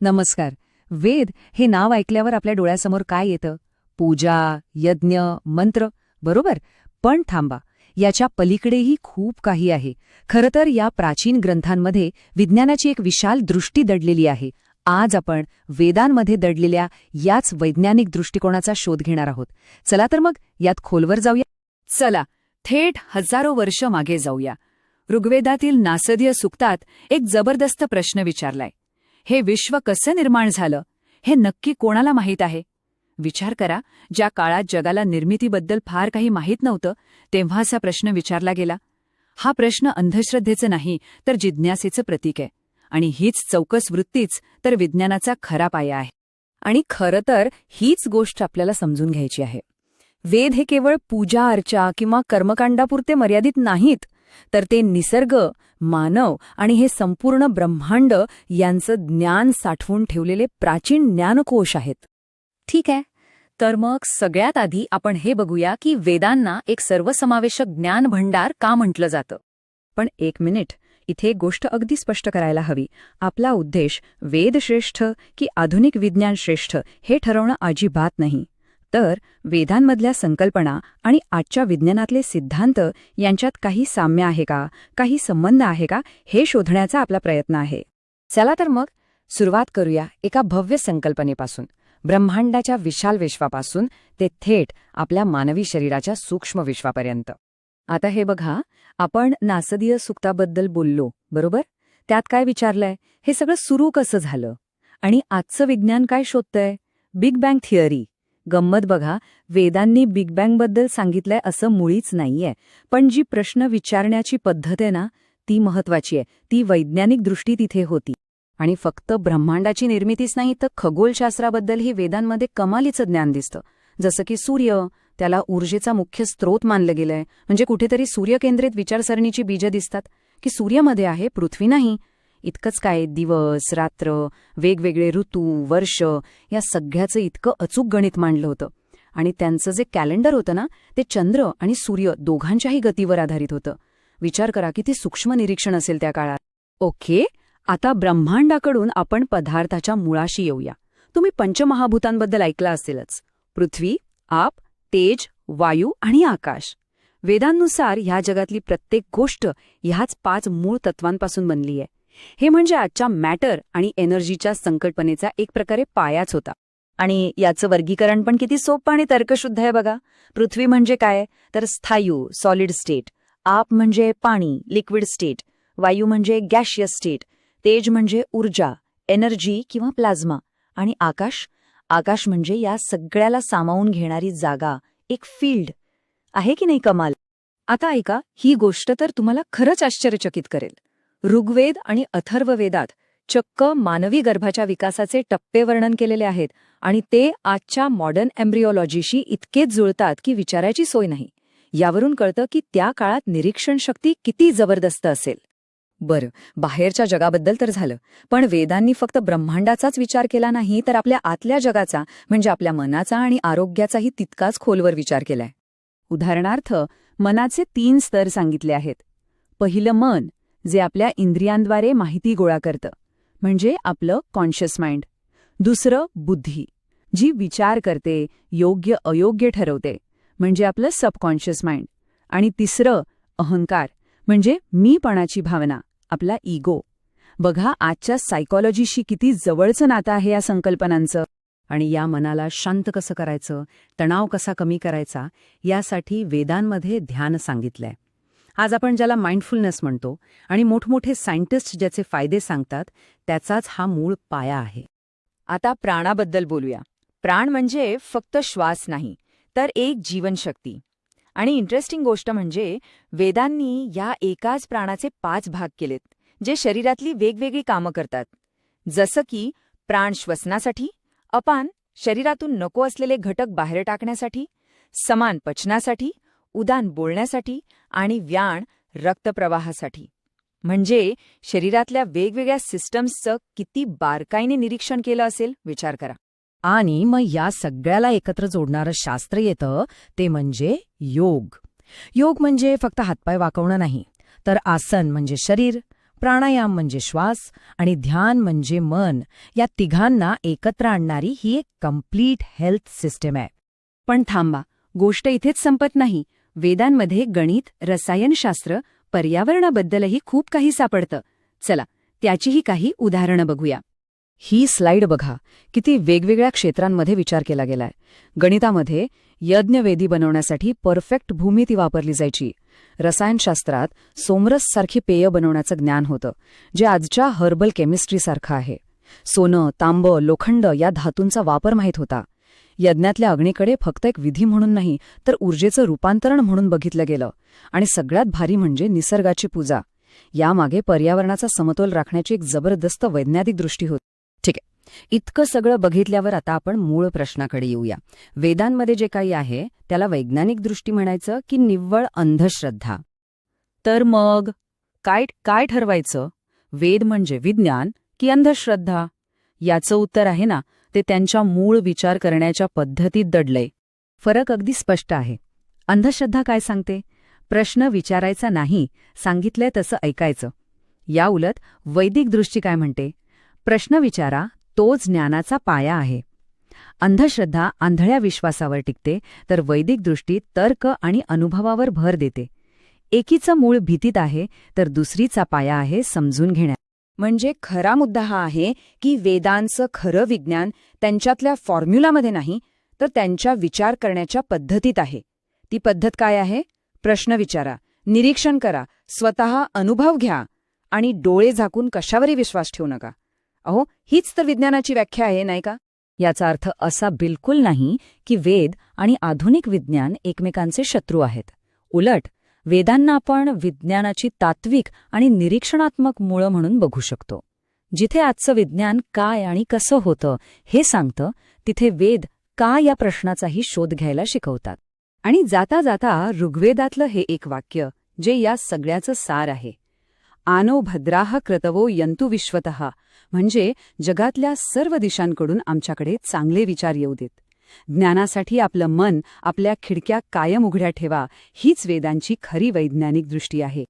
नमस्कार. वेद हे नाव ऐकल्यावर आपल्या डोळ्यासमोर काय येतं? पूजा, यज्ञ, मंत्र, बरोबर? पण थांबा, याच्या पलीकडेही खूप काही आहे. खरं तर या प्राचीन ग्रंथांमध्ये विज्ञानाची एक विशाल दृष्टी दडलेली आहे. आज आपण वेदांमध्ये दडलेल्या याच वैज्ञानिक दृष्टिकोनाचा शोध घेणार आहोत. चला तर मग यात खोलवर जाऊया. चला, थेट हजारो वर्ष मागे जाऊया. ऋग्वेदातील नासदीय सूक्तात एक जबरदस्त प्रश्न विचारलाय. हे विश्व कसं निर्माण झालं हे नक्की कोणाला माहीत आहे? विचार करा, ज्या काळात जगाला निर्मितीबद्दल फार काही माहीत नव्हतं तेव्हाच हा प्रश्न विचारला गेला. हा प्रश्न अंधश्रद्धेचं नाही तर जिज्ञासेचं प्रतीक आहे. आणि हीच चौकस वृत्तीच तर विज्ञानाचा खरा पाया आहे. आणि खरं तर हीच गोष्ट आपल्याला समजून घ्यायची आहे. वेद हे केवळ पूजा अर्चा किंवा कर्मकांडापुरते मर्यादित नाहीत, तर ते निसर्ग, मानव आणि हे संपूर्ण ब्रह्मांड यांचं ज्ञान साठवून ठेवलेले प्राचीन ज्ञानकोश आहेत. ठीक आहे, तर मग सगळ्यात आधी आपण हे बघूया की वेदांना एक सर्वसमावेशक ज्ञान भंडार का म्हटलं जातं. पण एक मिनिट, इथे एक गोष्ट अगदी स्पष्ट करायला हवी. आपला उद्देश वेद श्रेष्ठ की आधुनिक विज्ञान श्रेष्ठ हे ठरवणं अजिबात नाही. तर वेदांमधल्या संकल्पना आणि आजच्या विज्ञानातले सिद्धांत यांच्यात काही साम्य आहे का, काही संबंध आहे का, हे शोधण्याचा आपला प्रयत्न आहे. चला तर मग सुरुवात करूया एका भव्य संकल्पनेपासून, ब्रह्मांडाच्या विशाल विश्वापासून ते थेट आपल्या मानवी शरीराच्या सूक्ष्म विश्वापर्यंत. आता हे बघा, आपण नासदीय सूक्ताबद्दल बोललो, बरोबर? त्यात काय विचारलंय? हे सगळं सुरू कसं झालं? आणि आजचं विज्ञान काय शोधतंय? Big bang theory. गंमत बघा, वेदांनी बिग बँगबद्दल सांगितलंय असं मुळीच नाहीये, पण जी प्रश्न विचारण्याची पद्धत आहे ना, ती महत्वाची आहे. ती वैज्ञानिक दृष्टी तिथे होती. आणि फक्त ब्रह्मांडाची निर्मितीच नाही तर खगोलशास्त्राबद्दलही वेदांमध्ये कमालीचं ज्ञान दिसतं. जसं की सूर्य, त्याला ऊर्जेचा मुख्य स्रोत मानलं गेलंय. म्हणजे कुठेतरी सूर्यकेंद्रित विचारसरणीची बीजं दिसतात की सूर्यामध्ये आहे, पृथ्वी नाही. इतकंच काय, दिवस, रात्र, वेगवेगळे ऋतू, वर्ष या सगळ्याचं इतकं अचूक गणित मांडलं होतं. आणि त्यांचं जे कॅलेंडर होतं ना, ते चंद्र आणि सूर्य दोघांच्याही गतीवर आधारित होतं. विचार करा किती सूक्ष्म निरीक्षण असेल त्या काळात. ओके, आता ब्रह्मांडाकडून आपण पदार्थाच्या मुळाशी येऊया. तुम्ही पंचमहाभूतांबद्दल ऐकलं असेलच. पृथ्वी, आप, तेज, वायू आणि आकाश. वेदांनुसार ह्या जगातली प्रत्येक गोष्ट ह्याच 5 मूळ तत्वांपासून बनली आहे. हे म्हणजे आजच्या मॅटर आणि एनर्जीच्या संकल्पनेचा एक प्रकारे पायाच होता. आणि याचं वर्गीकरण पण किती सोपं आणि तर्कशुद्ध आहे बघा. पृथ्वी म्हणजे काय, तर स्थायू, सॉलिड स्टेट. आप म्हणजे पाणी, लिक्विड स्टेट. वायू म्हणजे गॅशियस स्टेट. तेज म्हणजे ऊर्जा, एनर्जी किंवा प्लाझ्मा. आणि आकाश, आकाश म्हणजे या सगळ्याला सामावून घेणारी जागा, एक फील्ड. आहे की नाही कमाल? आता ऐका, ही गोष्ट तर तुम्हाला खरंच आश्चर्यचकित करेल. ऋग्वेद आणि अथर्ववेदात चक्क मानवी गर्भाच्या विकासाचे टप्पे वर्णन केलेले आहेत. आणि ते आजच्या मॉडर्न एम्ब्रिओलॉजीशी इतकेच जुळतात की विचारायची सोय नाही. यावरून कळतं की त्या काळात निरीक्षण शक्ती किती जबरदस्त असेल. बरं, बाहेरच्या जगाबद्दल तर झालं, पण वेदांनी फक्त ब्रह्मांडाचाच विचार केला नाही तर आपल्या आतल्या जगाचा म्हणजे आपल्या मनाचा आणि आरोग्याचाही तितकाच खोलवर विचार केलाय. उदाहरणार्थ, मनाचे 3 स्तर सांगितले आहेत. पहिलं मन, जे आपल्या इंद्रियांद्वारे माहिती गोळा करतं, म्हणजे आपलं कॉन्शियस माइंड. दुसरं बुद्धी, जी विचार करते, योग्य अयोग्य ठरवते, म्हणजे आपलं सबकॉन्शियस माइंड. आणि तिसरं अहंकार, म्हणजे मीपणाची भावना, आपला इगो. बघा, आजच्या सायकॉलॉजीशी किती जवळचं नातं आहे या संकल्पनांचं. आणि या मनाला शांत कसं करायचं, तणाव कसा कमी करायचा, यासाठी वेदांमध्ये ध्यान सांगितलंय. आज आपण ज्याला माइंडफुलनेस म्हणतो आणि मोठमोठे सायंटिस्ट ज्याचे फायदे सांगतात, त्याचाच हा मूळ पाया आहे. आता प्राणाबद्दल बोलूया. प्राण म्हणजे फक्त श्वास नाही, तर एक जीवनशक्ती. आणि इंटरेस्टिंग गोष्ट म्हणजे वेदांनी या एकाच प्राणाचे 5 भाग केलेत, जे शरीरातली वेगवेगळी कामं करतात. जसं की प्राण श्वसनासाठी, अपान शरीरातून नको असलेले घटक बाहेर टाकण्यासाठी, समान पचनासाठी, उदान बोलण्यासाठी आणि व्याण रक्तप्रवाहासाठी. म्हणजे शरीरातल्या वेगवेगळ्या सिस्टम्सचं किती बारकाईने निरीक्षण केलं असेल, विचार करा. आणि मग या सगळ्याला एकत्र जोडणारं शास्त्र येतं, ते म्हणजे योग. योग म्हणजे फक्त हातपाय वाकवणं नाही, तर आसन म्हणजे शरीर, प्राणायाम म्हणजे श्वास आणि ध्यान म्हणजे मन, या तिघांना एकत्र आणणारी ही एक कम्प्लीट हेल्थ सिस्टम आहे. पण थांबा, गोष्ट इथेच संपत नाही. वेदांमध्ये गणित, रसायनशास्त्र, पर्यावरणाबद्दलही खूप काही सापडतं. चला, त्याचीही काही उदाहरणं बघूया. ही स्लाइड बघा, किती वेगवेगळ्या क्षेत्रांमध्ये विचार केला गेलाय. गणितामध्ये यज्ञवेदी बनवण्यासाठी परफेक्ट भूमिती वापरली जायची. रसायनशास्त्रात सोमरससारखी पेय बनवण्याचं ज्ञान होतं, जे आजच्या हर्बल केमिस्ट्रीसारखं आहे. सोनं, तांबं, लोखंड या धातूंचा वापर माहीत होता. यज्ञातल्या अग्नीकडे फक्त एक विधी म्हणून नाही, तर ऊर्जेचं रूपांतरण म्हणून बघितलं गेलं. आणि सगळ्यात भारी म्हणजे निसर्गाची पूजा. यामागे पर्यावरणाचा समतोल राखण्याची एक जबरदस्त वैज्ञानिक दृष्टी होती. ठीक आहे, इतकं सगळं बघितल्यावर आता आपण मूळ प्रश्नाकडे येऊया. वेदांमध्ये जे काही आहे त्याला वैज्ञानिक दृष्टी म्हणायचं की निव्वळ अंधश्रद्धा? तर मग काय ठरवायचं? वेद म्हणजे विज्ञान की अंधश्रद्धा? याचं उत्तर आहे ना, ते त्यांच्या मूळ विचार करण्याच्या पद्धतीत दडलंय. फरक अगदी स्पष्ट आहे. अंधश्रद्धा काय सांगते? प्रश्न विचारायचा नाही, सांगितलंय तसं ऐकायचं. याउलट वैदिक दृष्टी काय म्हणते? प्रश्न विचारा, तोच ज्ञानाचा पाया आहे. अंधश्रद्धा आंधळ्या विश्वासावर टिकते, तर वैदिक दृष्टी तर्क आणि अनुभवावर भर देते. एकीचं मूळ भीतीत आहे, तर दुसरीचा पाया आहे समजून घेण्यात. म्हणजे खरा मुद्दा हा आहे की वेदांचं खरं विज्ञान त्यांच्यातल्या फॉर्म्युलामध्ये नाही, तर त्यांच्या विचार करण्याच्या पद्धतीत आहे. ती पद्धत काय आहे? प्रश्न विचारा, निरीक्षण करा, स्वतः अनुभव घ्या आणि डोळे झाकून कशावरही विश्वास ठेवू नका. अहो, हीच तर विज्ञानाची व्याख्या आहे, नाही का? याचा अर्थ असा बिलकुल नाही की वेद आणि आधुनिक विज्ञान एकमेकांचे शत्रू आहेत. उलट, वेदांना आपण विज्ञानाची तात्विक आणि निरीक्षणात्मक मुळं म्हणून बघू शकतो. जिथे आजचं विज्ञान काय आणि कसं होतं हे सांगतं, तिथे वेद का या प्रश्नाचाही शोध घ्यायला शिकवतात. आणि जाता जाता ऋग्वेदातलं हे एक वाक्य जे या सगळ्याचं सार आहे. आनो भद्राः क्रतवो यंतु विश्वतः, म्हणजे जगातल्या सर्व दिशांकडून आमच्याकडे चांगले विचार येऊ देत. ज्ञानासाठी आपलं मन, आपल्या खिडक्या कायम उघड्या ठेवा, हीच वेदांची खरी वैज्ञानिक दृष्टी आहे.